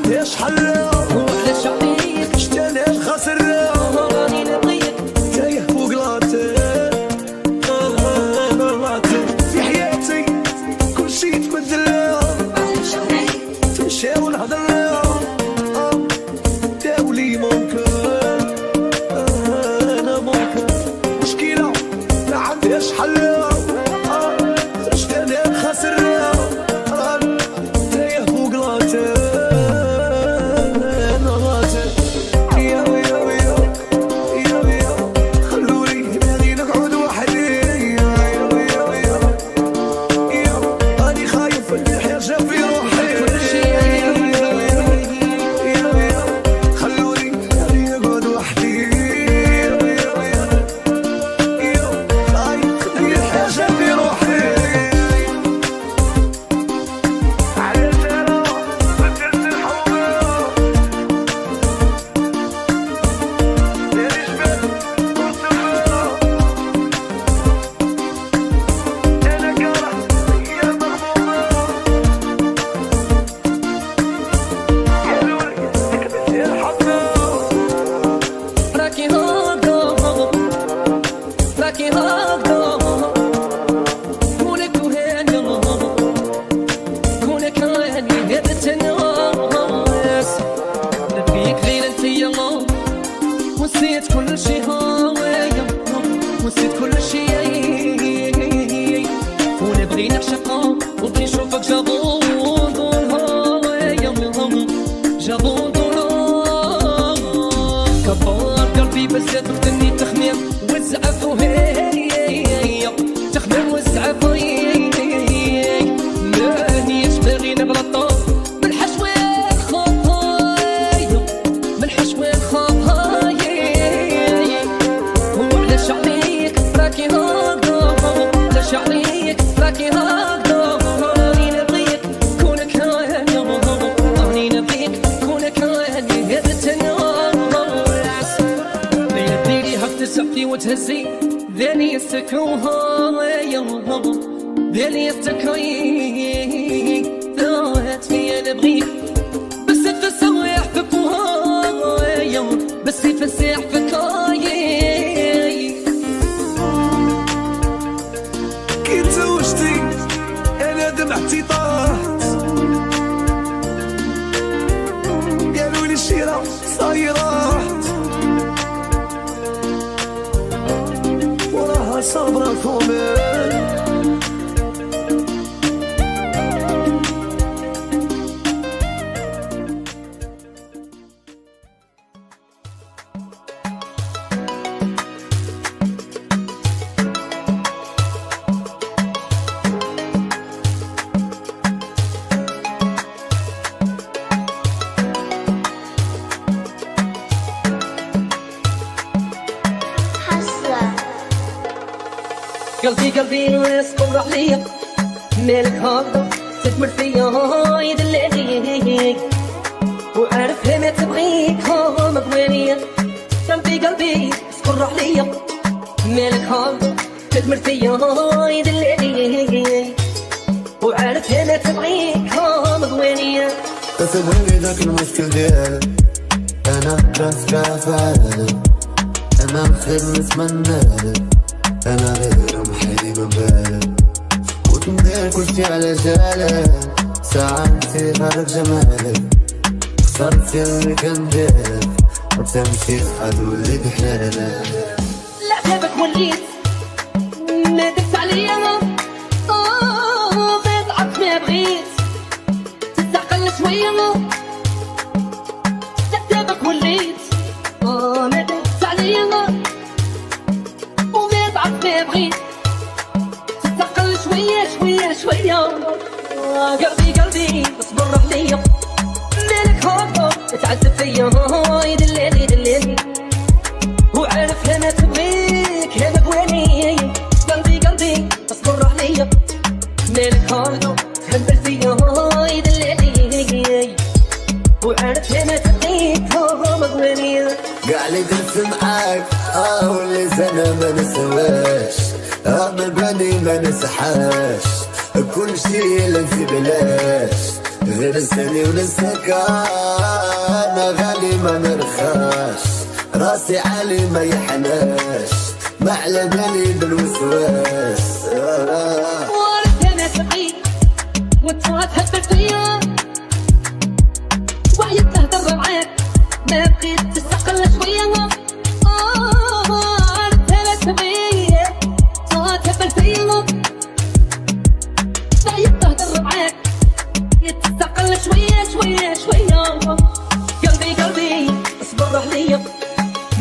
عندهاش حل وعلاش عليك شتاني خاسر راني نبغيك تايه فوق لاتر في حياتي كل شي تبدل تمشي ونهضر داولي ممكن انا ممكن مشكلة ما عندهاش حل شتاني خاسر تايه فوق لاتر نسيت كل شي هوايا نسيت كل شي ونبغي نعشقها وبغي نشوفك جابون هوايا جابون كبار قلبي بزاد وقتني تخميم والزعف وهي تخميم والزعف مانيش باغي نغلط بالحشوة خطايا بالحشوة خطايا وعلاش عليك راكي هاكا علاش عليك راكي هاكا راني نبغيك كونك هاني راني نبغيك كونك هاني هبت الناس ديري هاك تسعفي وتهزي ذاني يستكوها يا ذاني يستكوي ذات فيا نبغيك بس تفسح فكوها يا بس تفسح فكاي كي تزوجتي انا دمعتي طاحت قالولي الشيرة صاي راحت وراها صابرة كومل قلبي يصبر عليا مالك هاكا تتمر فيا يدلعني وعارف ما تبغيك ها مبوانية قلبي يصبر عليا مالك هاكا تتمر فيا يدلعني وعارف ما تبغيك ها مبوانية تسوي ذاك المشكل ديالك انا راسك عفالك انا الخير نتمنالك انا غير محيدي من بالك وتندير كلشي على جالك ساعة نسيت هذاك جمالك خسرت اللي كنديرك وتمشي تولي بحلالك لعبك وليت ما درت عليا بضعف ما بغيت تستعقل شوية لعبك وليت ما درت عليا ما بغيت تستقل شوية قلبي اصبر عليا مالك هاكا تعذب فيا يدلعني وعارف انا تبغيك انا بواني قلبي اصبر عليا مالك هاكا تهبل فيا يدلعني وعارف انا تبغيك مبواني قاع اللي درت معاك واللي زنا ما نسواش من بلاني ما نسحاش كل شي لنسي بلاش غير السني وللسكان غالي ما نرخاش راسي عالي ما يحناش ما على بالي بالوسواس ورد انا سعيد وانت تهبل فيا وعيت تهدر معاك ما بغيت تستقل شويه ورد انا سعيد تهبل فيا وعيت تهدر معاك تستقل شويه شويه شويه قلبي قلبي اصبر عليا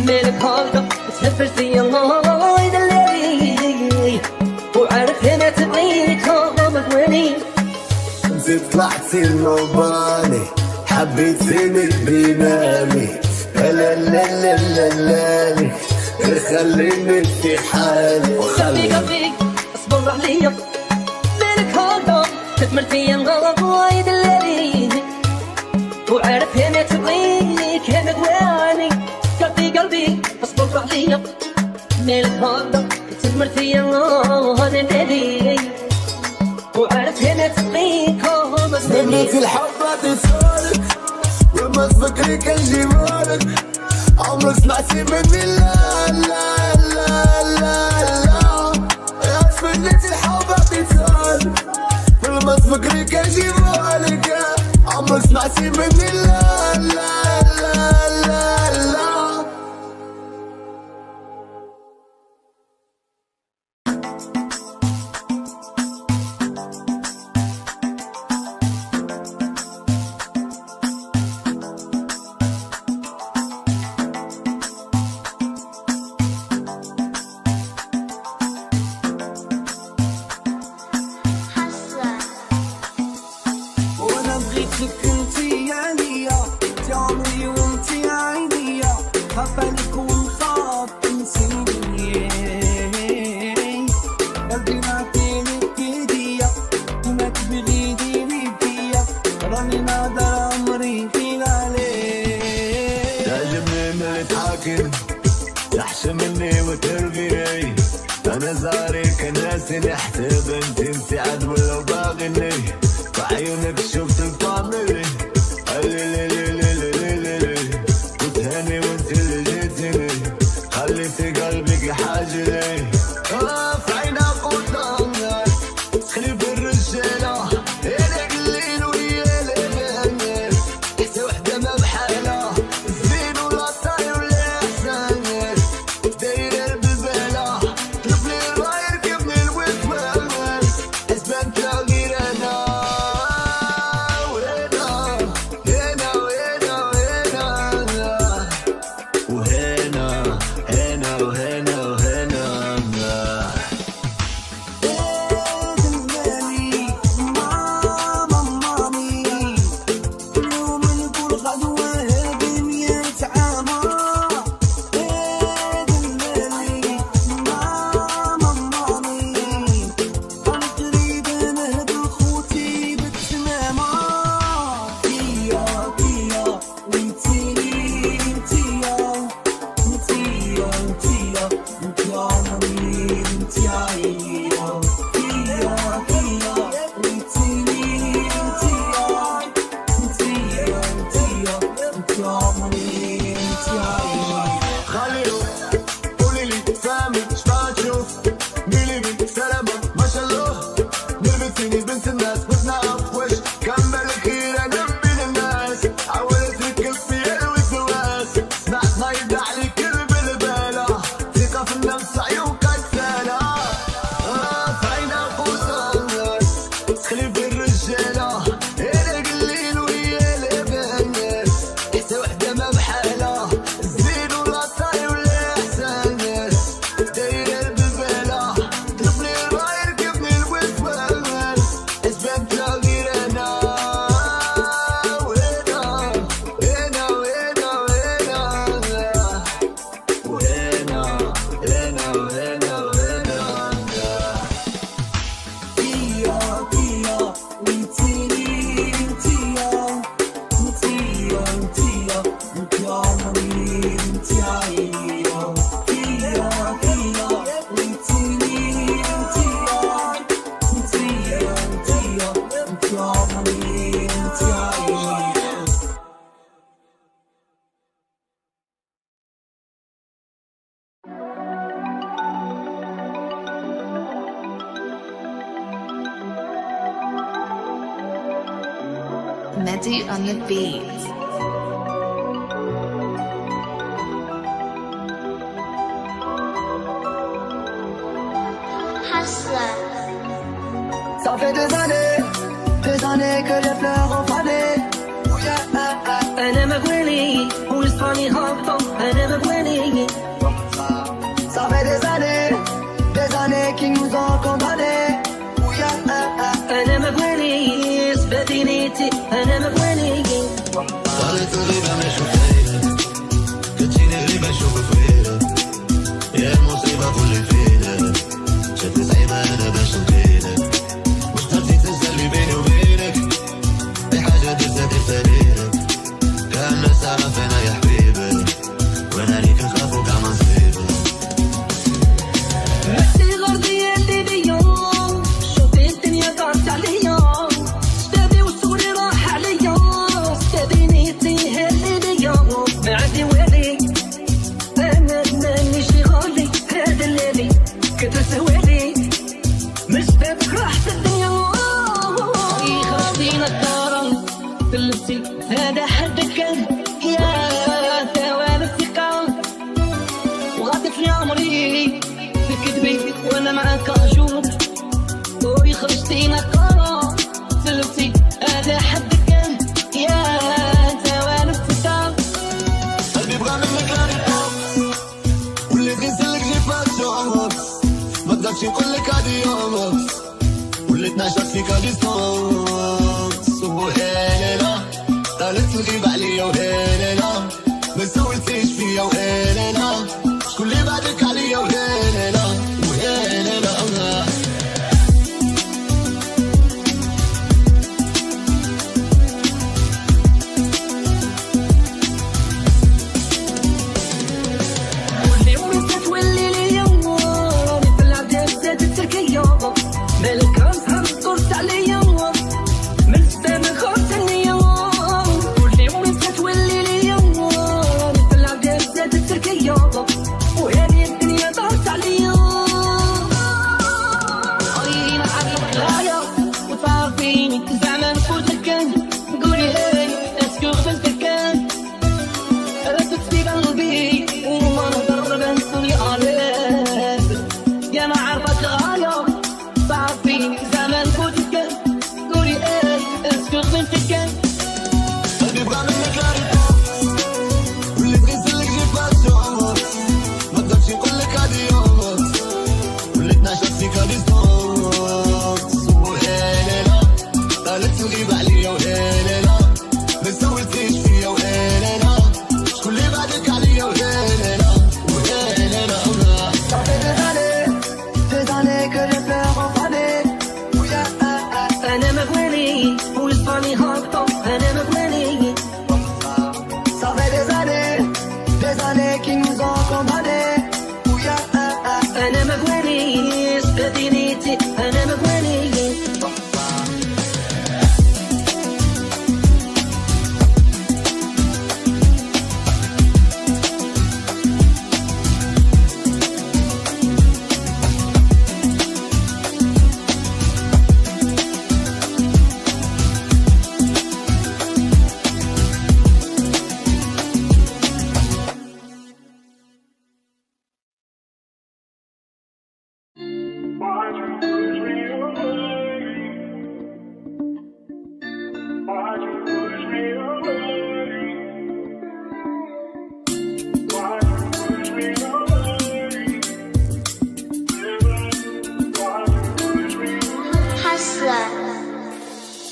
مالك هاكا تهبل فيا الله يدلعني وعارف هنا تبغيني كوما ويني زيد طلعتي الموباني حبيت فينك بينامي لا لا لا لا لا خليني في حالي قلبي قلبي اصبر عليا مالك هاكا تهبل فيا الله يدلعني وعارف هنا تبغيني كوما ويني قلبي قلبي اصبر عليا مالك هاكا تهبل فيا الله يدلعني وعارف هنا تبغيك مني في الحب تسالك وما تفكري كان جمالك عمرك سمعتي مني لا لا لا لا لا يا فنيت الحب تسالك وما تفكري كان جمالك عمرك سمعتي مني لا لا لا لا لا تحشى مني وترغيني انا زارك ناسي نحسب انت عدو لو باغني بعيونك شفت الطعمري وتهني وانت اللي جيتني خليتي قلبك حاجلي في عينك قدامك تخلي في الرجاله انا قليل ويا لبنان حتى وحده ما بحالها زين ولا طاير ولا احسن داير بالبلا طلبني الراي ركبني الوثمان حسبت غير انا وهنا هنا وهنا وهنا وهنا هنا وهنا وهنا بنت الناس بتنعرف وش كمل الخير انا بين الناس حاولت ركب في الوسواس سمعت ما يدع لي كل بالبالة ثقة في النفس عيونك كسالة في عينك وصلت تخلي في الرجالة انا قليل ويا لبنات حتى وحدة ما بحالها زين ولا طاير ولا احسن داير بالبالة طلبني الراي ركبني الوسواس حسبت غير انا وهنا هنا وهنا وهنا وهنا وهنا وهنا تيا تيا وانتيني انتيا انتيا انتيا انت عمري انت عينيا تيا تيا وانتيني انتيا انتيا انتيا انت عمري انت Mehdi on the beat. Ça fait des années que les fleurs ont fané. أنا مقولي ويصفاني هابطة أنا مقولي. Ça fait des années qu'ils nous ont condamnés. أنا مقولي اثبتي نيتي أنا مقولي. صارت غريبة ما شوفينا كتجيني غريبة نشوف فينا يا المصيبة كل فينا شد صعيبة أنا باش نطينك مش قدرتي تنسى اللي بيني وبينك أي حاجة درتها درتها كان الناس تعرف أنا يا حبيبي وأنا ليك نخاف وكاع ما نصيبك ماشي غردي اللي بيا شوفي الدنيا دارت عليا شبابي وصوري راح عليا شبابي نيتي هي اللي بيا ما عندي والي أنا ماني شي غالي هذا الليلي كتر سوالي من شبابك راحت الدنيا خرجتي للدار فلتي هذا حدك كان يا ثواب الثقة وغادت لي عمري في كذبي وانا معاك ارجوك وي خرجتي للدار فلتي هذا حدك كان يا ثواب الثقة قلبي بغى منك لاريكوك وليت غنسلك جي باسيونس ما قدرتش نقولك هادي يومك وليت نعشق فيك ديستونس وهيلينا طالت الغيبة عليا وهيلينا ما سولتيش فيا وهيلينا شكون اللي بعدك عليا وهيلينا وهيلينا واللي ورثت تولي ليا راني في العداد زادت التركية مالك راسها طرت عليا من السما خرجت النية واللي ورثت تولي ليا راني في العداد زادت التركية وهذه الدنيا دارت عليا قريبين عقلك غاية وتعرفيني زعما نفوت الكان قولي هاي اسكو غبنتك كان ردت في قلبي وما نهضر بنسوني عليك يا ما عرفت غاية تعرفيني زعما نفوت الكان قولي هاي اسكو غبنتك كان قلبي بغى منك لاريكوك وليت غنسلك جي باسيونس ما قدرتش نقولك هادي يومك وليت نعشق فيك ديستونس وهيلينا طالت الغيبة عليا وهيلينا ما سولتيش فيا وهيلينا شكون اللي بعدك عليا وهيلينا وهيلينا Ça fait des années que les fleurs ont fané. أنا مقولي ويصفاني هابطة أنا مقولي. Ça fait des années qu'ils nous ont condamnés. أنا مقولي اثبتي نيتي أنا مقولي.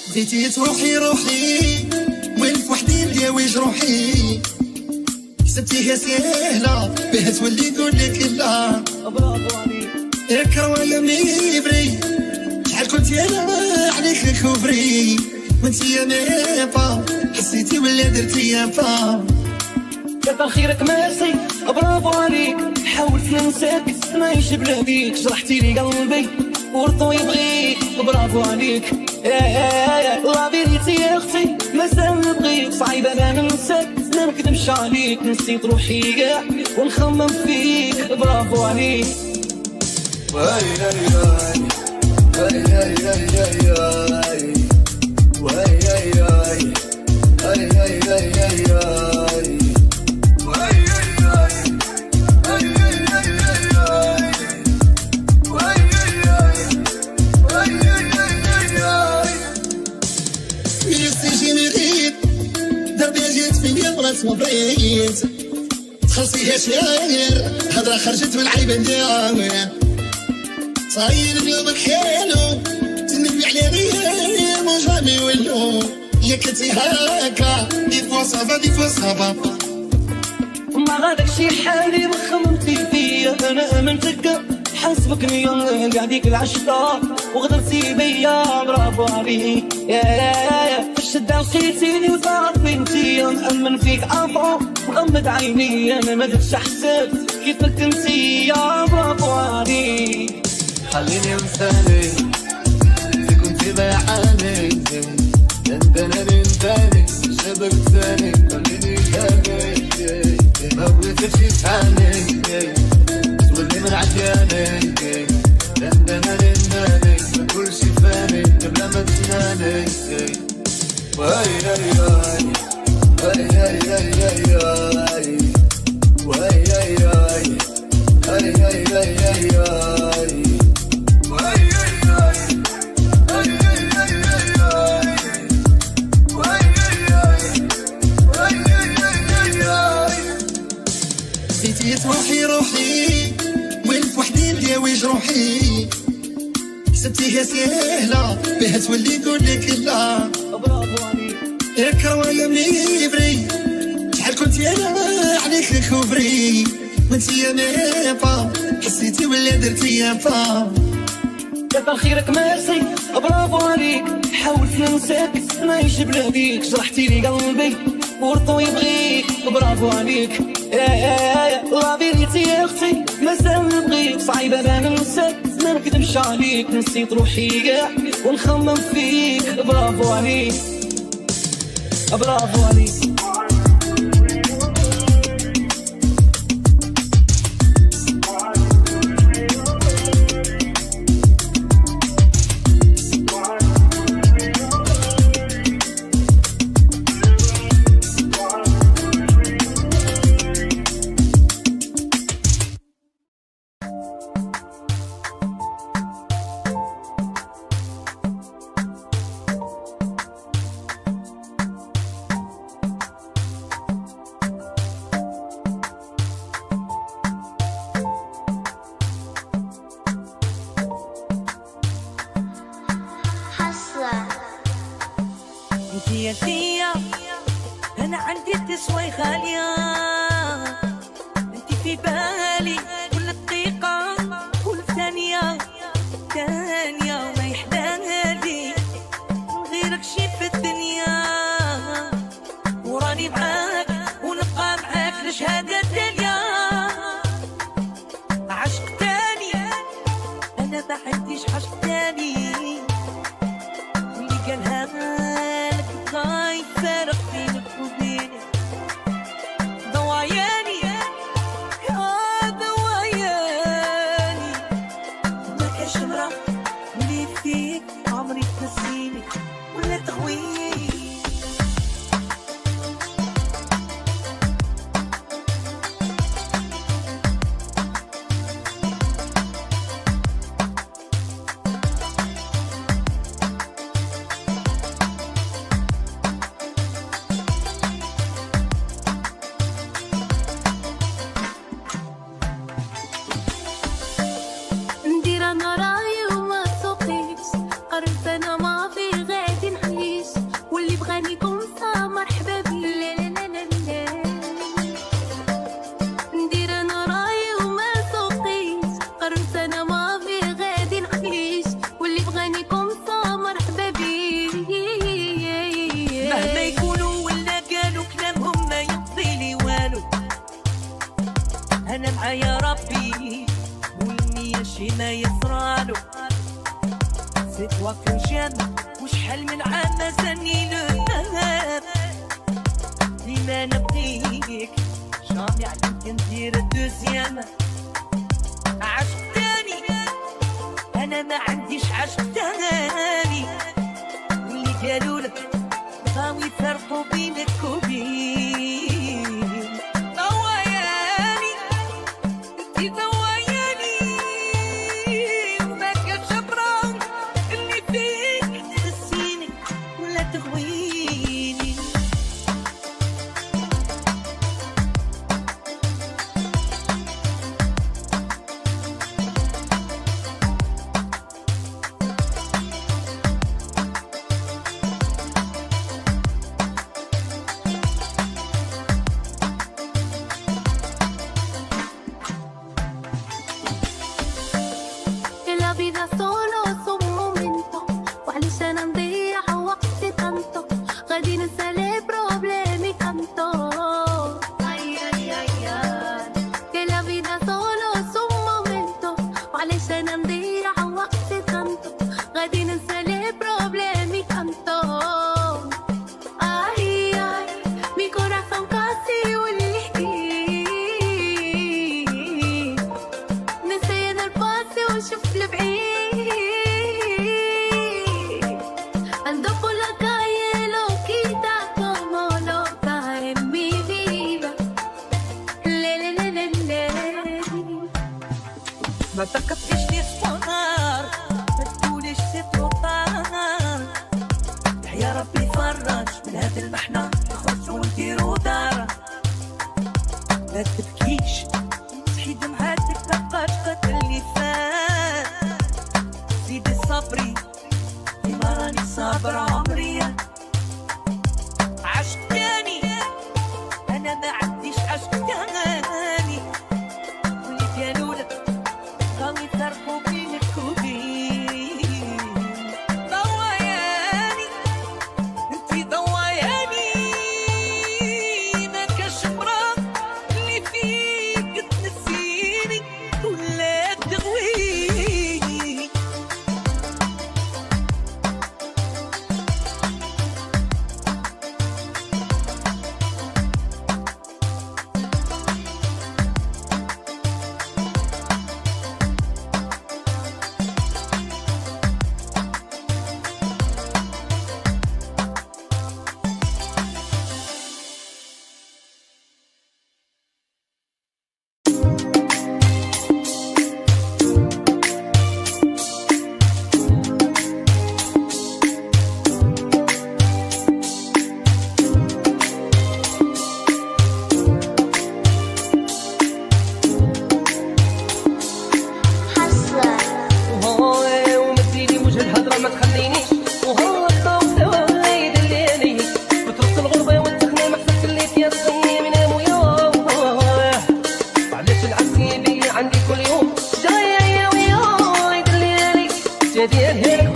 بديتي تروحي وين في وحدي ملياوي جروحي حسبتيها سهلة بها تولي نقولك لا ياك رواية ميبري شحال كنتي انا عليك الكوفري وانتي يا ميبا حسيتي ولا درتي يا با كتر خيرك ميرسي برافو عليك حاولت ننساك ما يجي بلا بيك جرحتي لي قلبي ورطو يبغيك برافو عليك لا بيريتي يا اختي مازال نبغيك صعيب انا ننساك ما نكذبش عليك نسيت روحي كاع ونخمم فيك برافو عليك وهاي هاي هاي هاي هاي هاي هاي وهاي هاي هاي مبريت تخلصيها شاير هضرة خرجت من عيب نداوي صاير اليوم حيالو تنبي على غير مو جامي ولو يا كنتي هاكا دي فوا صافا دي فوا صافا ما غادك شي حالي ما خممتي فيا انا امنتك حسبك مليون قاعديك العشرة وغدرتي بيا برافو عليك يا في الشدة لقيتيني وصارت بنتي نأمن فيك عفو مغمض عيني انا ما درتش حسبت كيفك انتي يا برافو عليك خليني مثالي في كنتي بيعاني دندنا دنداني شبك ثاني خليني ثاني ما بغيتكش تفهمني تولي من عدياني دندنا دنداني كل شي فاني قبل ما تناني واي واي واي واي واي واي واي واي واي نسيت روحي وين فوحدين دياوي جروحي حسبتيها سهلة بها تولي نقولك لا برافو عليك يا كروايا مليفري شحال كنتي انا عليك كوفري وانتي يا ميبا حسيتي ولا درتي يا با كتر خيرك ميرسي برافو عليك حاولت ننساك نعيش بلاديك جرحتي لي قلبي ورطو يبغيك برافو عليك يا لا فيريتي يا اختي مازال نبغيك صعيبه انا ننساك ما نكذبش عليك نسيت روحي كاع ونخمم فيك برافو عليك برافو عليك أنا عندي تسوي خالية أنت في بالي كل دقيقة كل ثانية وما يحلالي من غيرك شي في الدنيا وراني معاك ونبقى معاك لشهادة دنيا عشق تاني أنا ما عنديش عشق تاني واللي قالها لك خايف فارق بينك وبيني ضواياني يا ضواياني ما كاش مرة اللي فيك عمري تنسيني ولا تغويني أنا معايا ربي والنية شي ما يصرالو سيت وقت جام وشحال من عام مازالني نهار ديما نبغيك جامي عليك ندير الدوزيام عشق تاني أنا ما عنديش عشق تاني واللي قالولك غاوي يفرقوا بينك وبين ضواياني انتي ضواياني وما كانش بران اللي فيك تخسيني ولا تغويني. ما تركبش لي صفار ما تقوليش ستر طار يا ربي فرج من هذا المحنة نخرج ونديرو دار. ما تبكيش صحي دمعاتك تبقاش قد اللي فات زيدي صبري ديما راني صابرة عمرية. عشق تاني أنا ما عنديش عشق تاني واللي قالولك غاوي يفرقوا بينك وبين ضواياني انتي ضواياني ما كاش مرا اللي فيك تنسيني ولا تغويني. عندي كل يوم جاية يا وياي دليالي جدير هيك